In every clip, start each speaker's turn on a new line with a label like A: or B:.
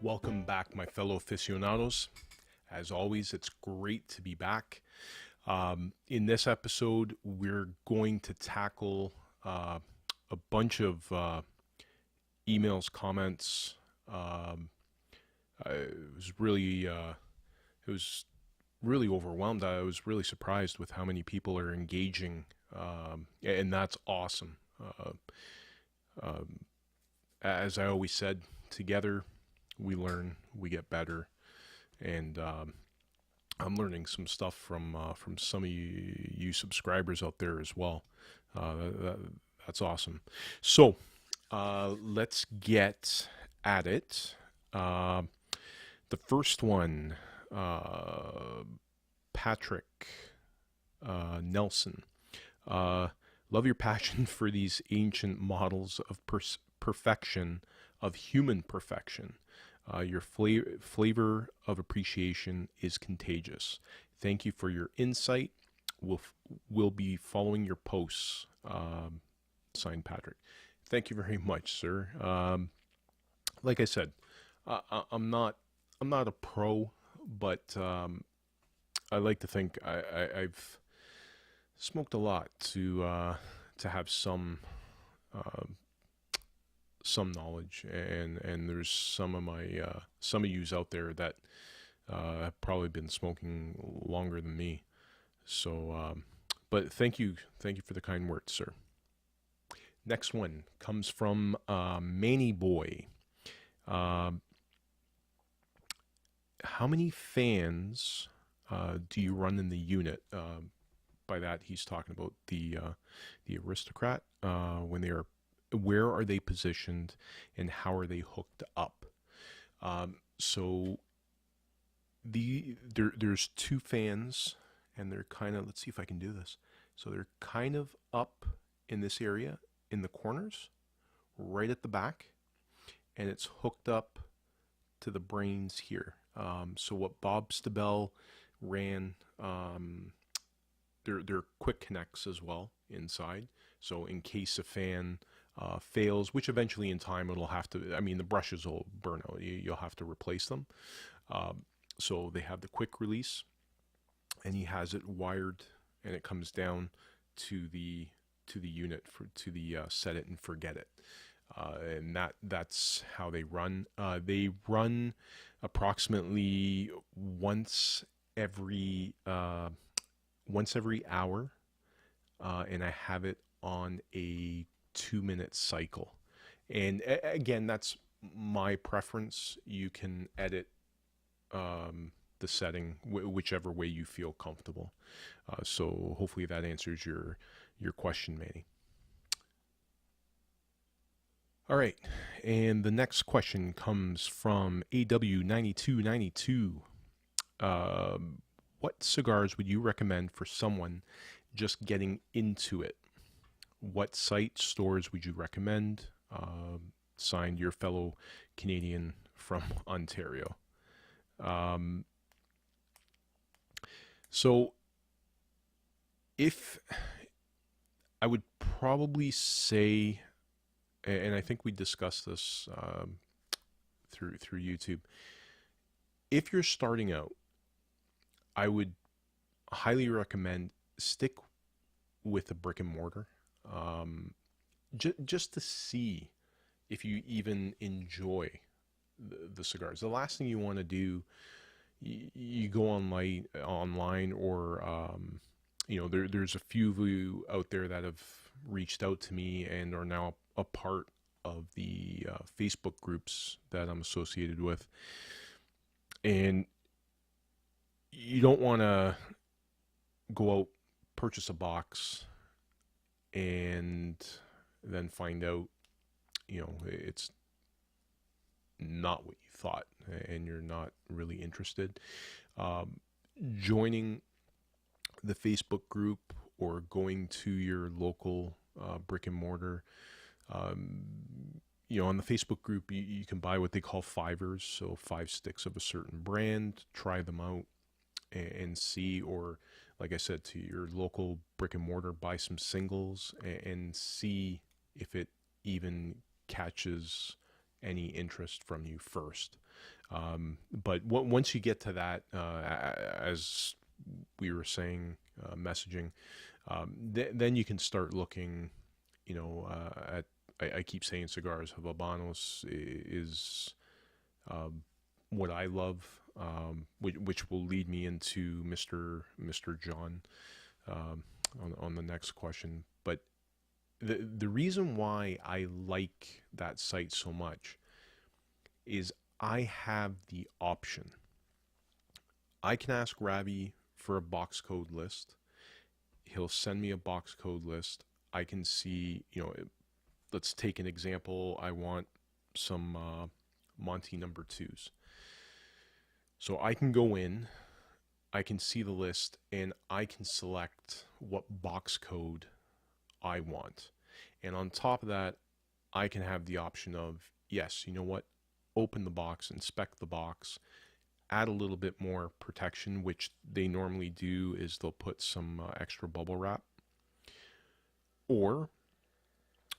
A: Welcome back, my fellow aficionados. As always, it's great to be back. In this episode, we're going to tackle a bunch of emails, comments. Um, I was really, it was really overwhelmed. I was really surprised with how many people are engaging, and that's awesome. Um, as I always said, together we learn, we get better, and I'm learning some stuff from some of you subscribers out there as well. That, that's awesome. So let's get at it. Uh, the first one, uh, Patrick Nelson. Uh, Love your passion for these ancient models of perfection, of human perfection. Your flavor of appreciation is contagious. Thank you for your insight. We'll be following your posts. Signed, Patrick. Thank you very much, sir. Like I said, I'm not a pro, but I like to think I've smoked a lot to have some knowledge, and there's some of yous out there that have probably been smoking longer than me. So, but thank you for the kind words, sir. Next one comes from Manny Boy. Uh, how many fans do you run in the unit? By that, he's talking about the aristocrat when they are. Where are they positioned, and how are they hooked up? So there's two fans, and they're kind of, let's see if I can do this. So they're kind of up in this area in the corners, right at the back, and it's hooked up to the brains here. So what Bob Stabell ran, they're quick connects as well inside. So in case a fan fails, which eventually in time it'll have to, I mean, the brushes will burn out. You'll have to replace them. So they have the quick release, and he has it wired, and it comes down to the unit to the set it and forget it. And that's how they run. They run approximately every once every hour, and I have it on a 2 minute cycle. And again, that's my preference. You can edit the setting whichever way you feel comfortable. So hopefully that answers your question, Manny. All right, and the next question comes from AW9292. What cigars would you recommend for someone just getting into it? What site stores would you recommend? Signed, your fellow Canadian from Ontario. Um, so, if I would probably say, and I think we discussed this through YouTube, if you're starting out, I would highly recommend stick with a brick and mortar, just to see if you even enjoy the cigars. The last thing you want to do, you go online, or there's a few of you out there that have reached out to me and are now a part of the Facebook groups that I'm associated with, and you don't want to go out, purchase a box, and then find out it's not what you thought, and you're not really interested. Joining the Facebook group or going to your local brick and mortar. On the Facebook group, you can buy what they call fivers, so 5 sticks of a certain brand, try them out and see, or like I said, to your local brick and mortar, buy some singles and see if it even catches any interest from you first. But once you get to that, as we were saying, messaging, then you can start looking, at, I keep saying cigars. Habanos is what I love, which will lead me into Mr. John on the next question. But the reason why I like that site so much is I have the option. I can ask Ravi for a box code list. He'll send me a box code list. I can see, let's take an example. I want some Monty number twos. So I can go in, I can see the list, and I can select what box code I want. And on top of that, I can have the option of, yes, you know what? Open the box, inspect the box, add a little bit more protection, which they normally do is they'll put some extra bubble wrap. Or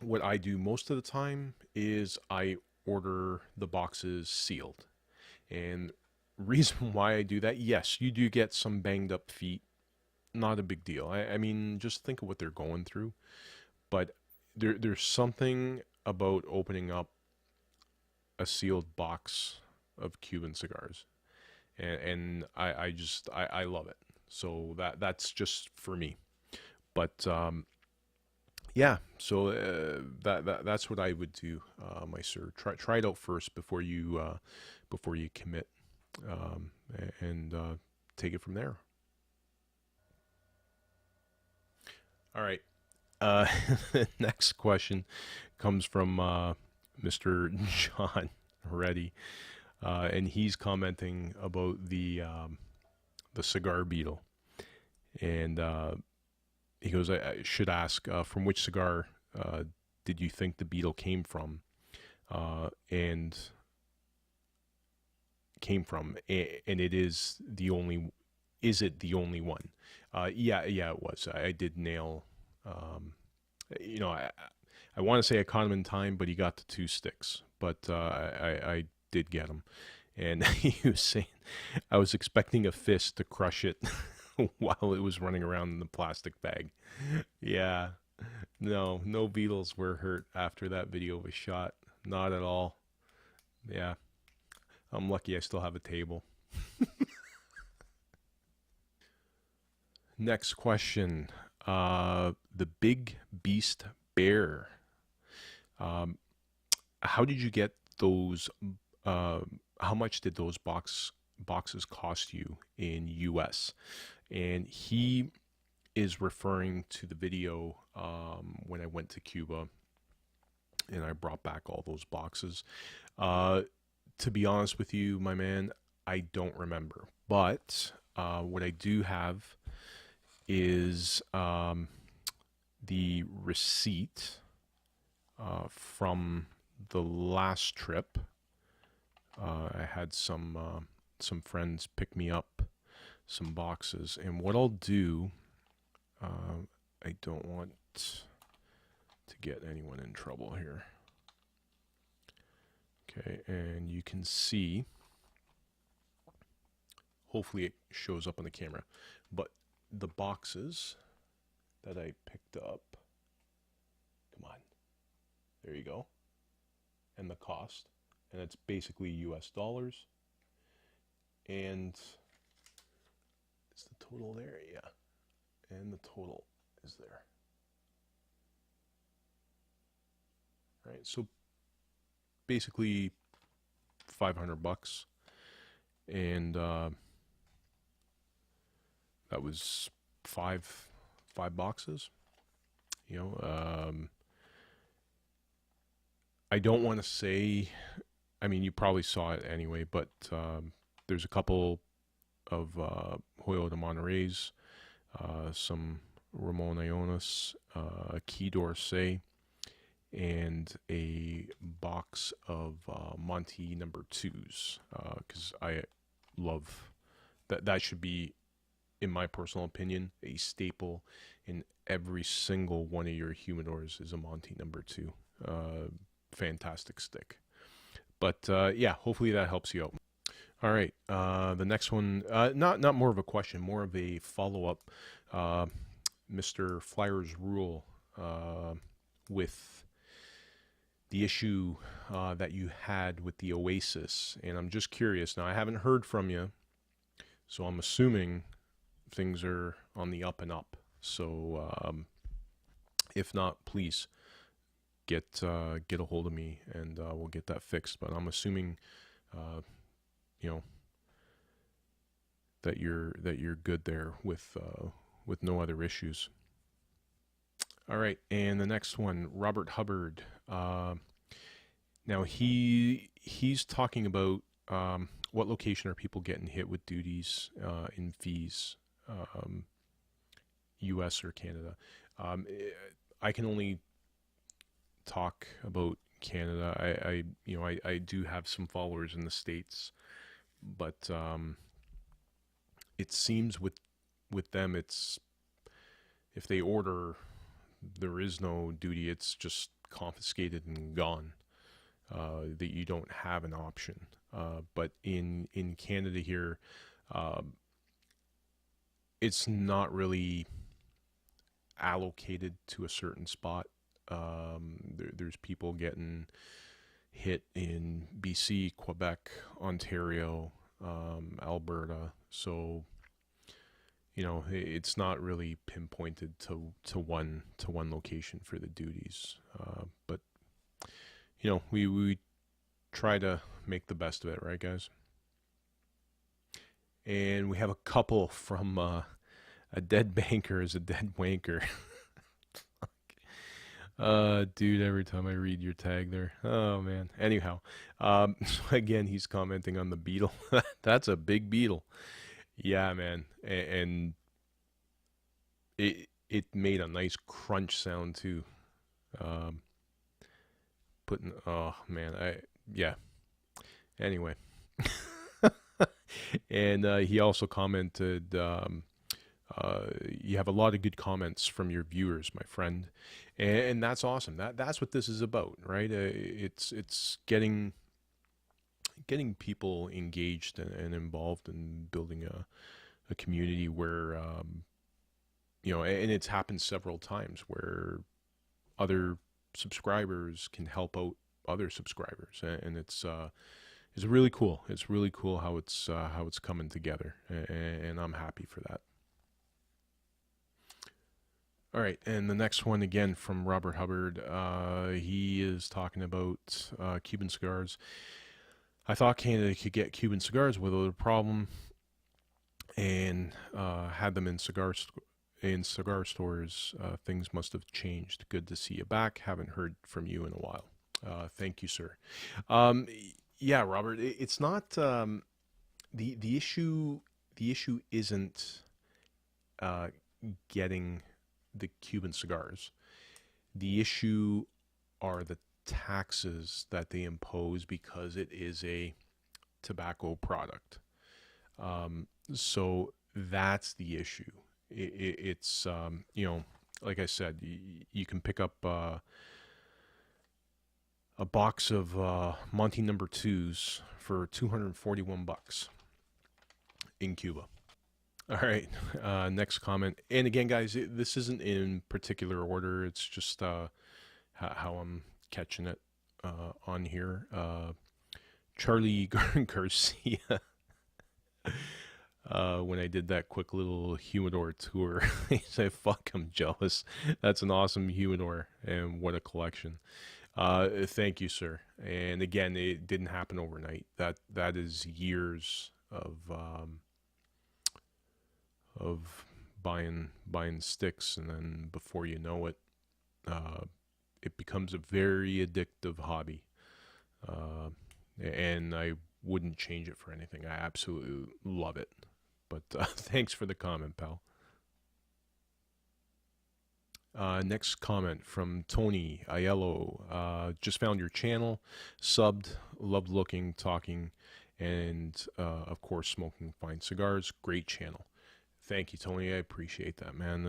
A: what I do most of the time is I order the boxes sealed. And reason why I do that, yes, you do get some banged up feet. Not a big deal. I mean, just think of what they're going through. But there's something about opening up a sealed box of Cuban cigars, and I love it. So that's just for me. But yeah, so that's what I would do, my sir. Try it out first before you commit, and take it from there. All right. Next question comes from Mr. John Reddy, and he's commenting about the cigar beetle, and he goes, I should ask, from which cigar did you think the beetle came from, and it is it the only one? Yeah, it was. I did nail. I want to say I caught him in time, but he got the two sticks. But I did get him, and he was saying I was expecting a fist to crush it while it was running around in the plastic bag. Yeah, no beetles were hurt after that video was shot. Not at all. Yeah, I'm lucky I still have a table. Next question. The Big Beast Bear. How did you get those? How much did those boxes cost you in US? And he is referring to the video when I went to Cuba and I brought back all those boxes. To be honest with you, my man, I don't remember. But what I do have is the receipt from the last trip. I had some friends pick me up some boxes, and what I'll do, I don't want to get anyone in trouble here. Okay, and you can see, hopefully it shows up on the camera, but the boxes that I picked up, come on, there you go, and the cost, and it's basically US dollars, and is the total there? Yeah, and the total is there. All right, so basically $500, and that was five boxes. I don't want to say, I mean, you probably saw it anyway, but there's a couple of Hoyo de Monterey's, some Ramon Ionis, Key d'Orsay, and a box of Monty number twos, because I love that. That should be, in my personal opinion, a staple in every single one of your humidors is a Monty number two. Fantastic stick. But yeah, hopefully that helps you out. All right, the next one, not more of a question, more of a follow up. Uh, Mr. Flyers Rule, with the issue that you had with the Oasis, and I'm just curious. Now, I haven't heard from you, so I'm assuming things are on the up and up. So, if not, please get a hold of me, and we'll get that fixed. But I'm assuming, you know, that you're good there with no other issues. All right, and the next one, Robert Hubbard. Now he's talking about what location are people getting hit with duties in fees, U.S. or Canada. Um, I can only talk about Canada. I do have some followers in the States, but it seems with them, it's if they order, there is no duty. It's just confiscated and gone. That you don't have an option. But in Canada here, it's not really allocated to a certain spot. There's people getting hit in BC, Quebec, Ontario, Alberta. So it's not really pinpointed to one location for the duties. But we try to make the best of it, right, guys? And we have a couple from a dead banker is a dead wanker. Dude, every time I read your tag there, oh man. Anyhow, so again, he's commenting on the beetle. That's a big beetle. Yeah, man, and it made a nice crunch sound too. Um, oh man, yeah. Anyway, and he also commented, you have a lot of good comments from your viewers, my friend, and that's awesome. That's what this is about, right? It's getting people engaged and involved in building a community where and it's happened several times where other subscribers can help out other subscribers, and it's really cool. It's really cool how it's coming together, and I'm happy for that. All right, and the next one again from Robert Hubbard. He is talking about Cuban cigars. I thought Canada could get Cuban cigars without a problem, and had them in cigar stores. Things must have changed. Good to see you back. Haven't heard from you in a while. Thank you, sir. Um, yeah, Robert. It's not the issue. The issue isn't getting the Cuban cigars. The issue are the taxes that they impose because it is a tobacco product. So that's the issue. It's like I said, you can pick up a box of Monty number twos for $241 in Cuba. All right, next comment. And again, guys, this isn't in particular order. It's just how I'm catching it on here. Charlie Garcia, when I did that quick little humidor tour, he said, fuck, I'm jealous. That's an awesome humidor, and what a collection. Thank you, sir. And again, it didn't happen overnight. That is years of buying sticks, and then before you know it, it becomes a very addictive hobby, and I wouldn't change it for anything. I absolutely love it. But thanks for the comment, pal. Next comment from Tony Aiello. Just found your channel, subbed, loved looking, talking, and of course smoking fine cigars. Great channel. Thank you, Tony. I appreciate that, man.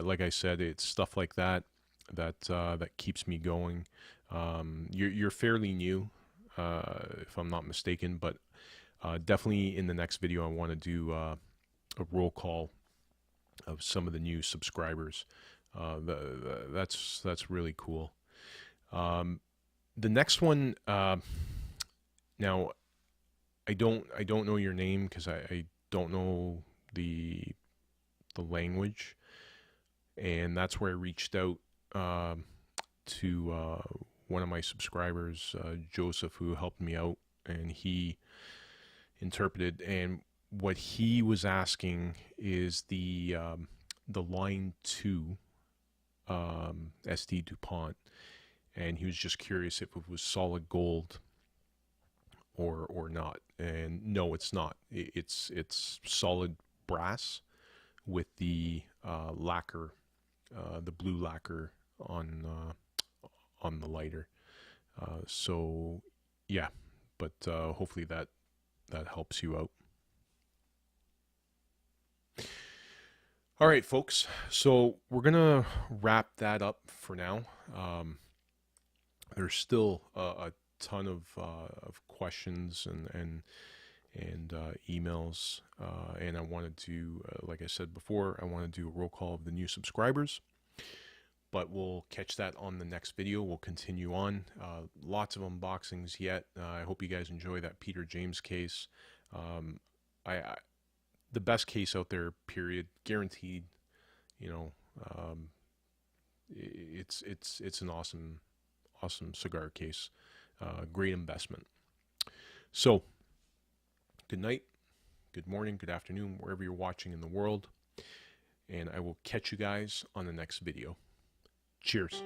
A: Like I said, it's stuff like that keeps me going. You're fairly new. if I'm not mistaken. But definitely in the next video, I want to do a roll call of some of the new subscribers. That's really cool. The next one, now I don't know your name because I don't know the language, and that's where I reached out to one of my subscribers, Joseph, who helped me out, and he interpreted. And what he was asking is the line 2 SD DuPont, and he was just curious if it was solid gold or not. And no, it's not. It's solid brass with the lacquer, the blue lacquer on the lighter. So yeah, but hopefully that helps you out. All right, folks. So we're gonna wrap that up for now. There's still a ton of questions and emails, and I wanted to, like I said before, I want to do a roll call of the new subscribers. But we'll catch that on the next video. We'll continue on. Lots of unboxings yet. I hope you guys enjoy that Peter James case. The best case out there, period, guaranteed. You know, it's an awesome cigar case. Great investment. So, good night, good morning, good afternoon, wherever you're watching in the world. And I will catch you guys on the next video. Cheers.